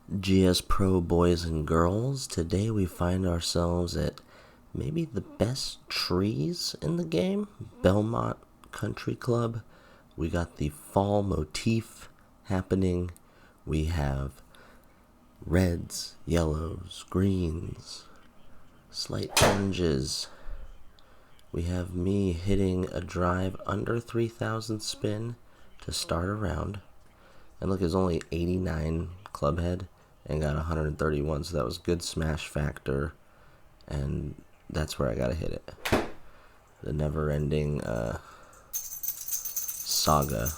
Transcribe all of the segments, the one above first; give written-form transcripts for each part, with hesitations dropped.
GSPRO boys and girls, today we find ourselves at maybe the best trees in the game, Belmont Country Club. We got the fall motif happening. We have reds, yellows, greens, slight oranges. We have me hitting a drive under 3,000 spin to start a round. And look, it's only 89 club head and got 131, so that was good smash factor, and that's where I gotta hit it. The never-ending saga.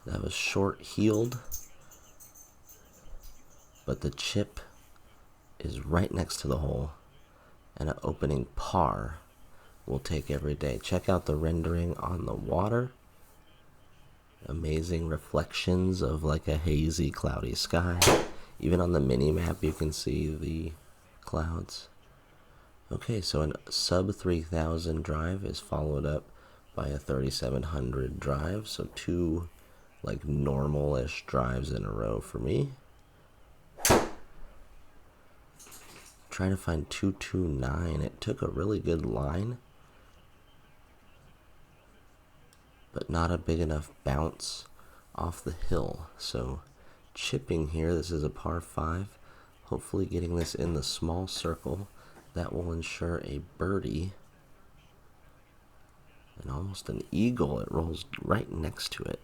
That was short-heeled, but the chip is right next to the hole, and an opening par we'll take every day. Check out the rendering on the water. Amazing reflections of like a hazy, cloudy sky. Even on the mini map you can see the clouds. Okay, so a sub 3,000 drive is followed up by a 3,700 drive, so two like normal-ish drives in a row for me. Trying to find 229. It took a really good line, but not a big enough bounce off the hill. So chipping here, this is a par 5. Hopefully getting this in the small circle. That will ensure a birdie. And almost an eagle. It rolls right next to it.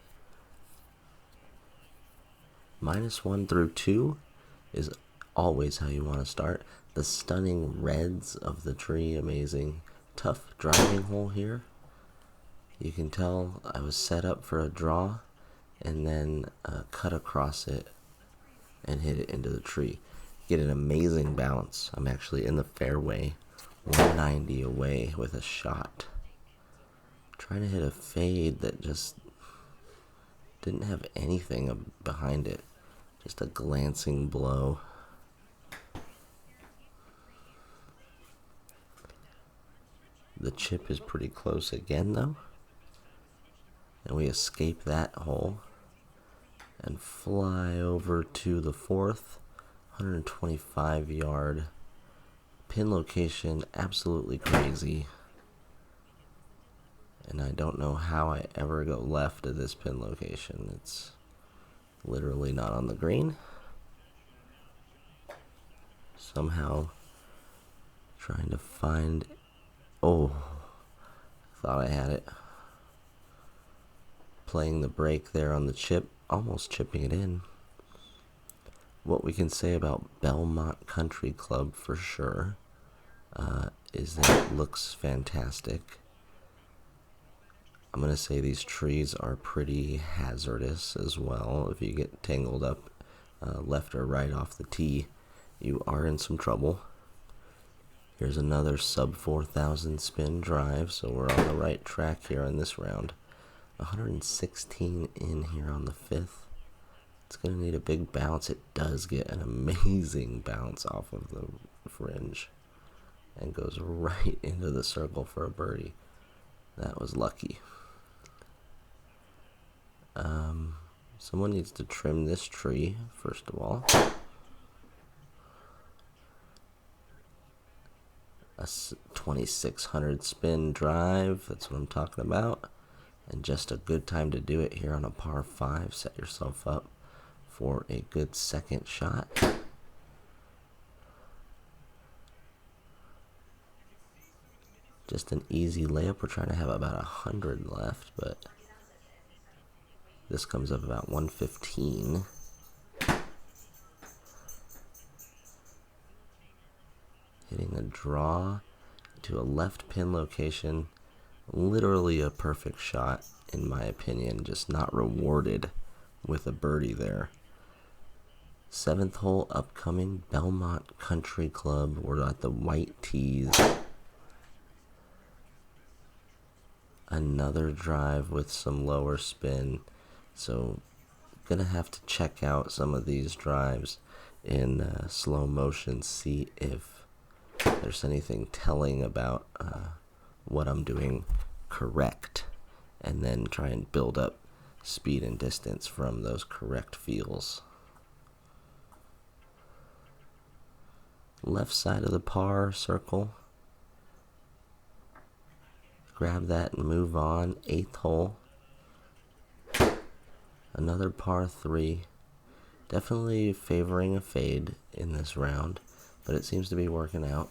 -1 through 2 is always how you want to start. The stunning reds of the tree, amazing. Tough driving hole here. You can tell I was set up for a draw and then cut across it and hit it into the tree. Get an amazing bounce. I'm actually in the fairway, 190 away with a shot. Trying to hit a fade that just didn't have anything behind it. Just a glancing blow. The chip is pretty close again though. And we escape that hole and fly over to the fourth, 125 yard pin location. Absolutely crazy. And I don't know how I ever go left at this pin location. It's literally not on the green. Somehow trying to find, oh, thought I had it. Playing the break there on the chip, almost chipping it in. What we can say about Belmont Country Club for sure is that it looks fantastic. I'm going to say these trees are pretty hazardous as well. If you get tangled up left or right off the tee, you are in some trouble. Here's another sub 4,000 spin drive, so we're on the right track here in this round. 116 in here on the 5th. It's going to need a big bounce. It does get an amazing bounce off of the fringe and goes right into the circle for a birdie. That was lucky. Someone needs to trim this tree, first of all. A 2,600 spin drive, that's what I'm talking about. And just a good time to do it here on a par 5. Set yourself up for a good second shot. Just an easy layup. We're trying to have about 100 left, but this comes up about 115. Hitting a draw to a left pin location. Literally a perfect shot, in my opinion. Just not rewarded with a birdie there. 7th hole upcoming, Belmont Country Club. We're at the white tees. Another drive with some lower spin. So, gonna have to check out some of these drives in slow motion. See if there's anything telling about what I'm doing correct, and then try and build up speed and distance from those correct feels. Left side of the par circle. Grab that and move on. 8th hole. Another par 3. Definitely favoring a fade in this round, but it seems to be working out.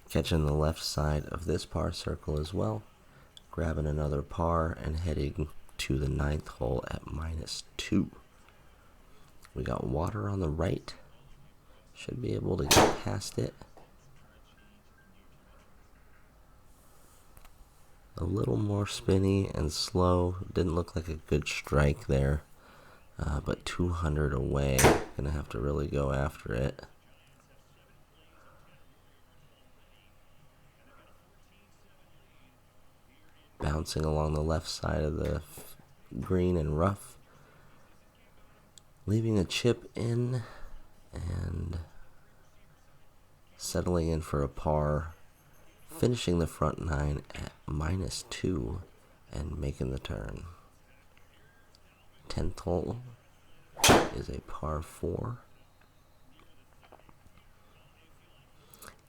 Catching the left side of this par circle as well. Grabbing another par and heading to the 9th hole at -2. We got water on the right. Should be able to get past it. A little more spinny and slow. Didn't look like a good strike there. But 200 away. Gonna have to really go after it. Bouncing along the left side of the green and rough. Leaving a chip in and settling in for a par. Finishing the front 9 at -2 and making the turn. 10th hole is a par 4.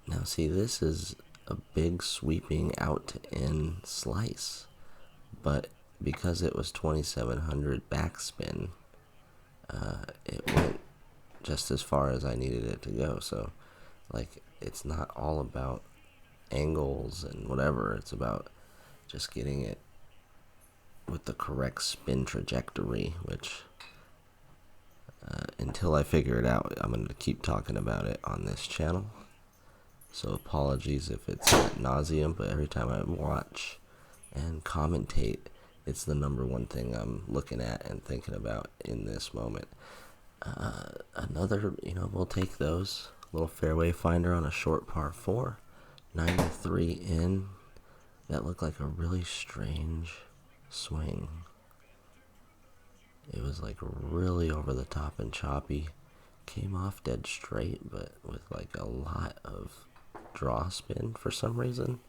Now see, this is a big sweeping out to in slice, but because it was 2700 backspin, it went just as far as I needed it to go. So like, it's not all about angles and whatever, it's about just getting it with the correct spin trajectory, which until I figure it out, I'm going to keep talking about it on this channel. So apologies if it's ad nauseum, but every time I watch and commentate, it's the #1 thing I'm looking at and thinking about in this moment. Another, we'll take those. Little fairway finder on a short par 4. 93 in. That looked like a really strange swing. It was like really over the top and choppy. Came off dead straight, but with like a lot of draw spin for some reason.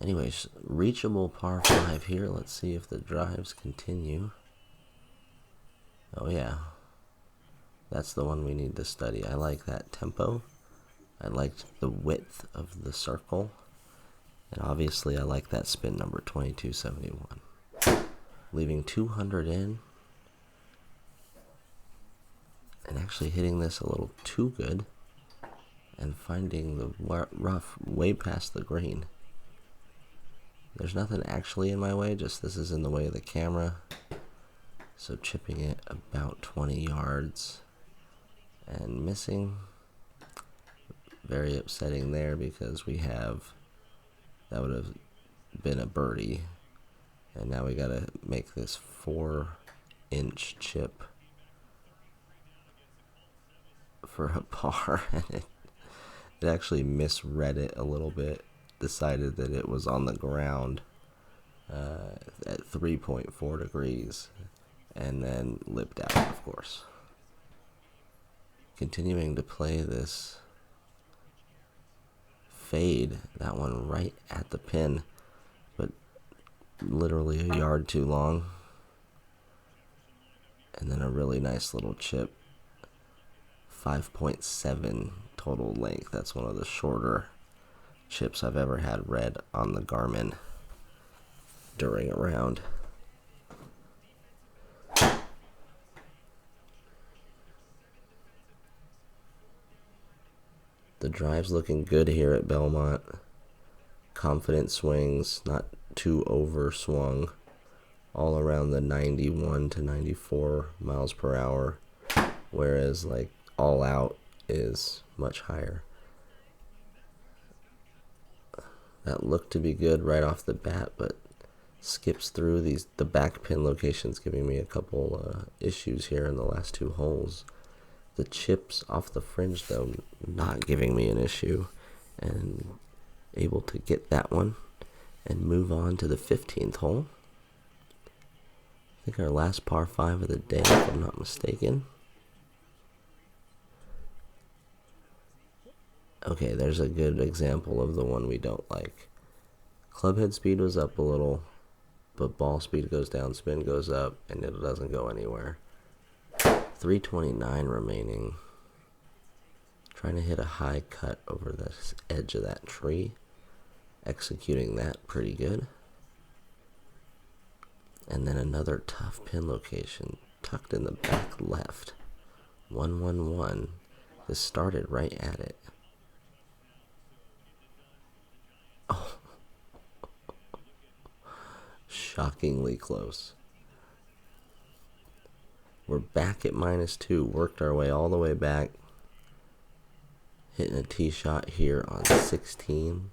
Anyways, reachable par 5 here. Let's see if the drives continue. Oh yeah, that's the one we need to study. I like that tempo. I liked the width of the circle. And obviously I like that spin number, 2271. Leaving 200 in. And actually hitting this a little too good. And finding the rough way past the green. There's nothing actually in my way, just this is in the way of the camera. So chipping it about 20 yards. And missing. Very upsetting there because that would have been a birdie. And now we gotta make this 4-inch chip for a par. And it actually misread it a little bit. Decided that it was on the ground at 3.4 degrees. And then lipped out, of course. Continuing to play this fade, that one right at the pin, but literally a yard too long. And then a really nice little chip, 5.7 total length. That's one of the shorter chips I've ever had read on the Garmin during a round. The drive's looking good here at Belmont. Confident swings, not too over swung. All around the 91 to 94 miles per hour. Whereas like all out is much higher. That looked to be good right off the bat, but skips through the back pin locations, giving me a couple issues here in the last 2 holes. The chips off the fringe, though, not giving me an issue, and able to get that one and move on to the 15th hole. I think our last par 5 of the day, if I'm not mistaken. Okay, there's a good example of the one we don't like. Clubhead speed was up a little, but ball speed goes down, spin goes up, and it doesn't go anywhere. 329 remaining. Trying to hit a high cut over the edge of that tree. Executing that pretty good. And then another tough pin location, tucked in the back left. 111. This started right at it. Oh. Shockingly close. We're back at -2. Worked our way all the way back. Hitting a tee shot here on 16.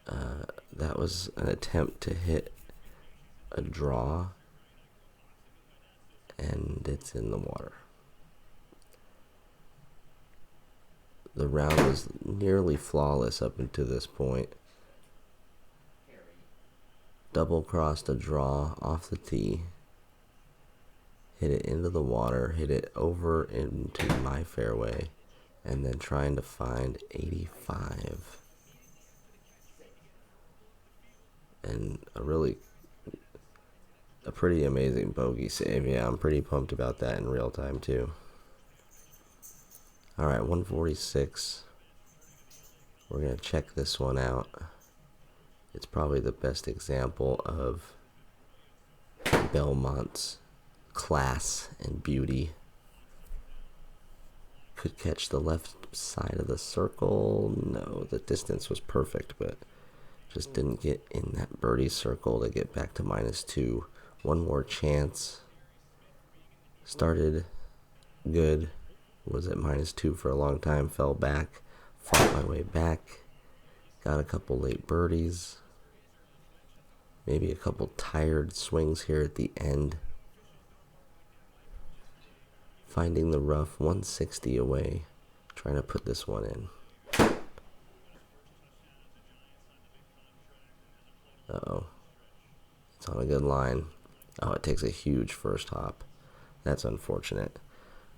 That was an attempt to hit a draw, and it's in the water. The round was nearly flawless up until this point. Double crossed a draw off the tee, hit it into the water, hit it over into my fairway, and then trying to find 85. And a pretty amazing bogey save. Yeah, I'm pretty pumped about that in real time too. Alright, 146. We're going to check this one out. It's probably the best example of Belmont's class and beauty. Could catch the left side of the circle. No, the distance was perfect, but just didn't get in that birdie circle to get back to -2. One more chance. Started good. Was at -2 for a long time. Fell back. Fought my way back. Got a couple late birdies. Maybe a couple tired swings here at the end. Finding the rough, 160 away. Trying to put this one in. Uh-oh. It's on a good line. Oh, it takes a huge first hop. That's unfortunate.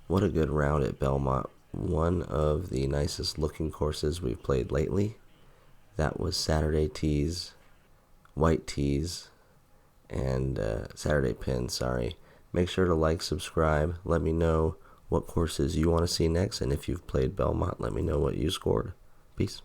What a good round at Belmont. One of the nicest looking courses we've played lately. That was Saturday tees, white tees, and Saturday pins, sorry. Make sure to like, subscribe. Let me know what courses you want to see next. And if you've played Belmont, let me know what you scored. Peace.